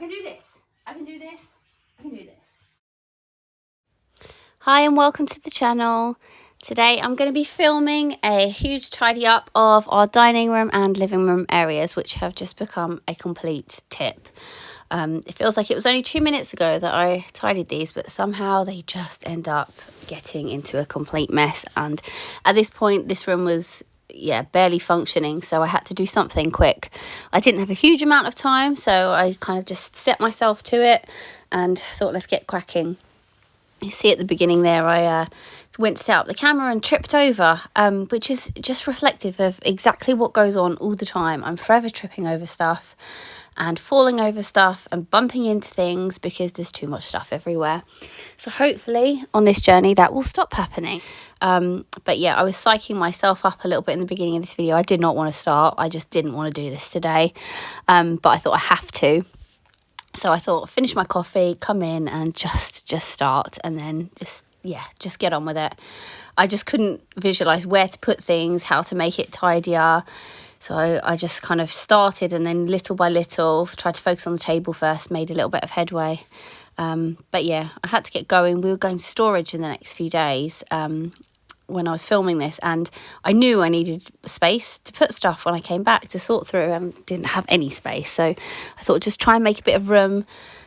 can do this. I can do this. I can do this. Hi and welcome to the channel. Today I'm going to be filming a huge tidy up of our dining room and living room areas, which have just become a complete tip. It feels like it was only 2 minutes ago that I tidied these, but somehow they just end up getting into a complete mess. And at this point, this room was barely functioning, so I had to do something quick. I didn't have a huge amount of time, so I kind of just set myself to it and thought, let's get cracking. You see at the beginning there, I went to set up the camera and tripped over, which is just reflective of exactly what goes on all the time. I'm forever tripping over stuff and falling over stuff and bumping into things because there's too much stuff everywhere. So hopefully on this journey that will stop happening. But yeah, I was psyching myself up a little bit in the beginning of this video. I did not want to start. I just didn't want to do this today. But I thought I have to. So I thought, finish my coffee, come in and just start, and then just get on with it. I just couldn't visualise where to put things, how to make it tidier. So I just kind of started, and then little by little tried to focus on the table first, made a little bit of headway. But yeah, I had to get going. We were going to storage in the next few days when I was filming this, and I knew I needed space to put stuff when I came back to sort through, and didn't have any space. So I thought just try and make a bit of room.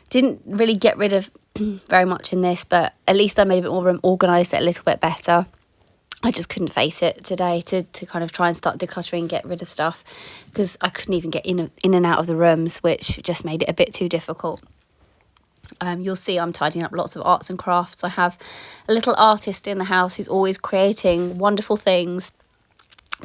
Didn't really get rid of very much in this, but at least I made a bit more room, organised it a little bit better. I just couldn't face it today to kind of try and start decluttering and get rid of stuff, because I couldn't even get in and out of the rooms, which just made it a bit too difficult. You'll see I'm tidying up lots of arts and crafts. I have a little artist in the house who's always creating wonderful things,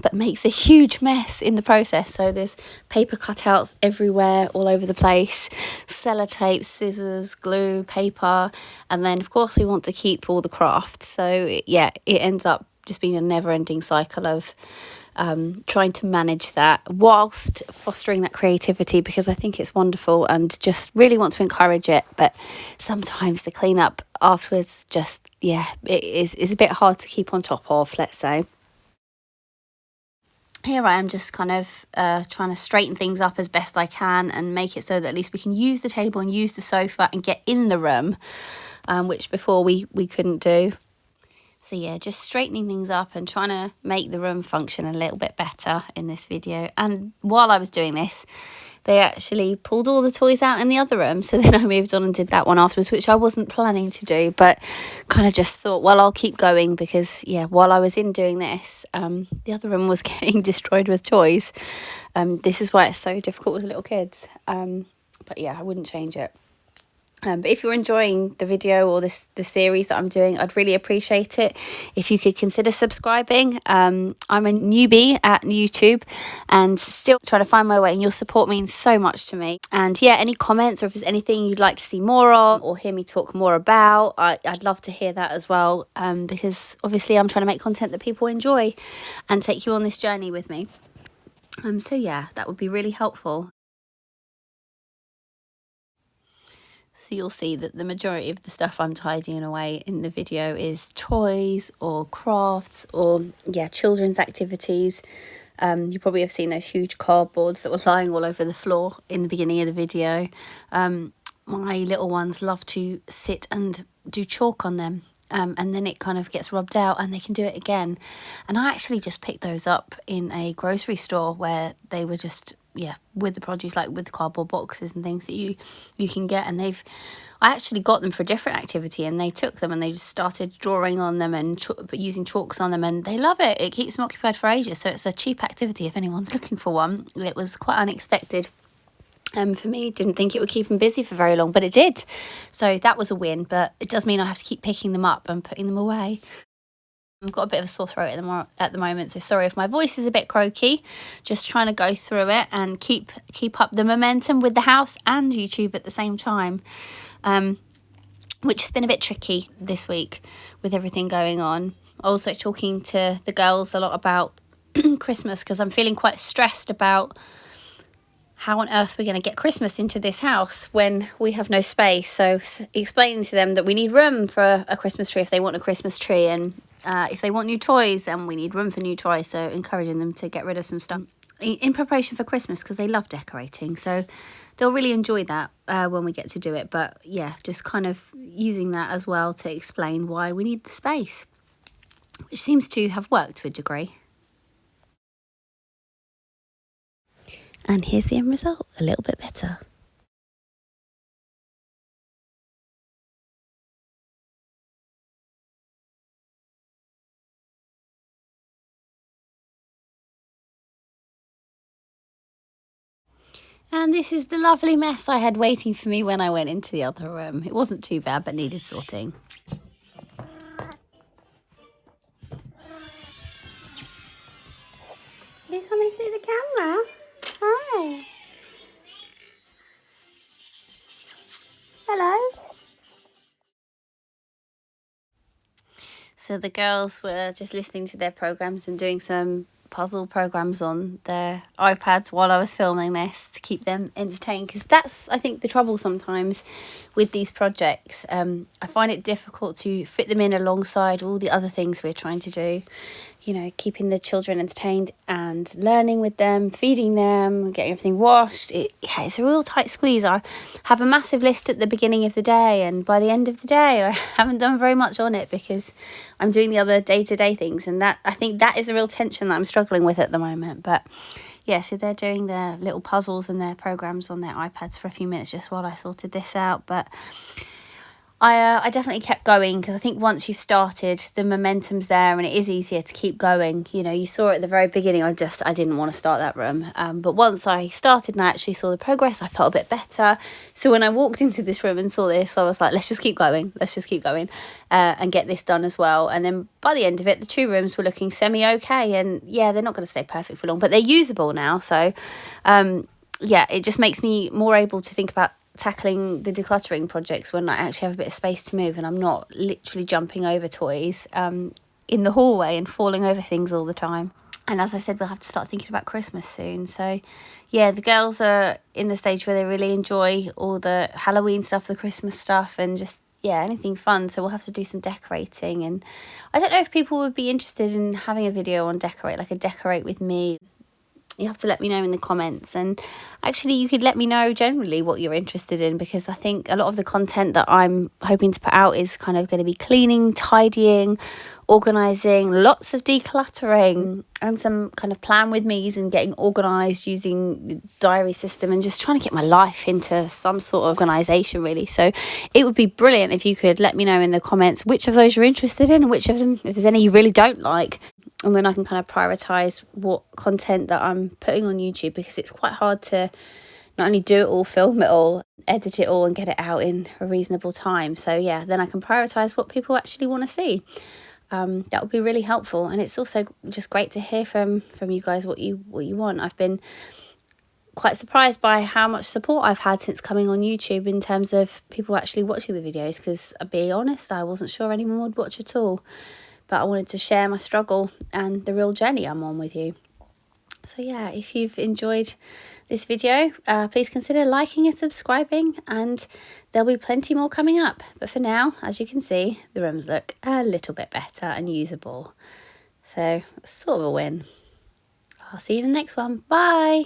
but makes a huge mess in the process. So there's paper cutouts everywhere, all over the place, sellotape, scissors, glue, paper, and then of course we want to keep all the crafts. So yeah, it ends up just being a never-ending cycle of trying to manage that whilst fostering that creativity, because I think it's wonderful and just really want to encourage it. But sometimes the cleanup afterwards it is a bit hard to keep on top of, let's say. Here I am just kind of trying to straighten things up as best I can and make it so that at least we can use the table and use the sofa and get in the room, which before we couldn't do. So yeah, just straightening things up and trying to make the room function a little bit better in this video. And while I was doing this, they actually pulled all the toys out in the other room. So then I moved on and did that one afterwards, which I wasn't planning to do, but kind of just thought, well, I'll keep going because, yeah, while I was in doing this, the other room was getting destroyed with toys. This is why it's so difficult with little kids. But yeah, I wouldn't change it. But if you're enjoying the video or the series that I'm doing, I'd really appreciate it if you could consider subscribing. I'm a newbie at YouTube and still trying to find my way, and your support means so much to me. And yeah, any comments, or if there's anything you'd like to see more of or hear me talk more about, I'd love to hear that as well, because obviously I'm trying to make content that people enjoy and take you on this journey with me. So yeah, that would be really helpful. So you'll see that the majority of the stuff I'm tidying away in the video is toys or crafts or, children's activities. You probably have seen those huge cardboards that were lying all over the floor in the beginning of the video. My little ones love to sit and do chalk on them. And then it kind of gets rubbed out and they can do it again. And I actually just picked those up in a grocery store where they were just, with the produce, like with the cardboard boxes and things that you can get. And I actually got them for a different activity, and they took them and they just started drawing on them and using chalks on them, and they love it. It keeps them occupied for ages. So it's a cheap activity if anyone's looking for one. It was quite unexpected. For me, didn't think it would keep them busy for very long, but it did. So that was a win, but it does mean I have to keep picking them up and putting them away. I've got a bit of a sore throat at the moment, so sorry if my voice is a bit croaky. Just trying to go through it and keep up the momentum with the house and YouTube at the same time, which has been a bit tricky this week with everything going on. Also talking to the girls a lot about Christmas, because I'm feeling quite stressed about how on earth we're going to get Christmas into this house when we have no space. So explaining to them that we need room for a Christmas tree if they want a Christmas tree, and if they want new toys, and we need room for new toys. So encouraging them to get rid of some stuff in preparation for Christmas, because they love decorating. So they'll really enjoy that when we get to do it. But yeah, just kind of using that as well to explain why we need the space, which seems to have worked to a degree. And here's the end result, a little bit better. And this is the lovely mess I had waiting for me when I went into the other room. It wasn't too bad, but needed sorting. You come and see the camera? Hi. Hello. So the girls were just listening to their programs and doing some puzzle programs on their iPads while I was filming this to keep them entertained, because that's, I think, the trouble sometimes with these projects. I find it difficult to fit them in alongside all the other things we're trying to do, you know, keeping the children entertained and learning with them, feeding them, getting everything washed. It's a real tight squeeze. I have a massive list at the beginning of the day, and by the end of the day I haven't done very much on it because I'm doing the other day-to-day things, and that, I think, that is a real tension that I'm struggling with at the moment. But yeah, so they're doing their little puzzles and their programs on their iPads for a few minutes just while I sorted this out. But I definitely kept going, because I think once you've started, the momentum's there and it is easier to keep going. You know, you saw at the very beginning, I didn't want to start that room. But once I started and I actually saw the progress, I felt a bit better. So when I walked into this room and saw this, I was like, let's just keep going. And get this done as well. And then by the end of it, the 2 rooms were looking semi-okay. And yeah, they're not going to stay perfect for long, but they're usable now. So yeah, it just makes me more able to think about tackling the decluttering projects when I actually have a bit of space to move and I'm not literally jumping over toys in the hallway and falling over things all the time. And as I said, we'll have to start thinking about Christmas soon. So yeah, the girls are in the stage where they really enjoy all the Halloween stuff, the Christmas stuff, and just, yeah, anything fun. So we'll have to do some decorating. And I don't know if people would be interested in having a video on like a decorate with me. You have to let me know in the comments, and actually you could let me know generally what you're interested in, because I think a lot of the content that I'm hoping to put out is kind of going to be cleaning, tidying, organising, lots of decluttering, and some kind of plan with me's and getting organised using the diary system and just trying to get my life into some sort of organisation, really. So it would be brilliant if you could let me know in the comments which of those you're interested in and which of them, if there's any you really don't like. And then I can kind of prioritise what content that I'm putting on YouTube, because it's quite hard to not only do it all, film it all, edit it all and get it out in a reasonable time. So yeah, then I can prioritise what people actually want to see. That would be really helpful. And it's also just great to hear from you guys what you want. I've been quite surprised by how much support I've had since coming on YouTube in terms of people actually watching the videos, because I'll be honest, I wasn't sure anyone would watch at all. But I wanted to share my struggle and the real journey I'm on with you. So yeah, if you've enjoyed this video, please consider liking and subscribing, and there'll be plenty more coming up. But for now, as you can see, the rooms look a little bit better and usable. So sort of a win. I'll see you in the next one. Bye.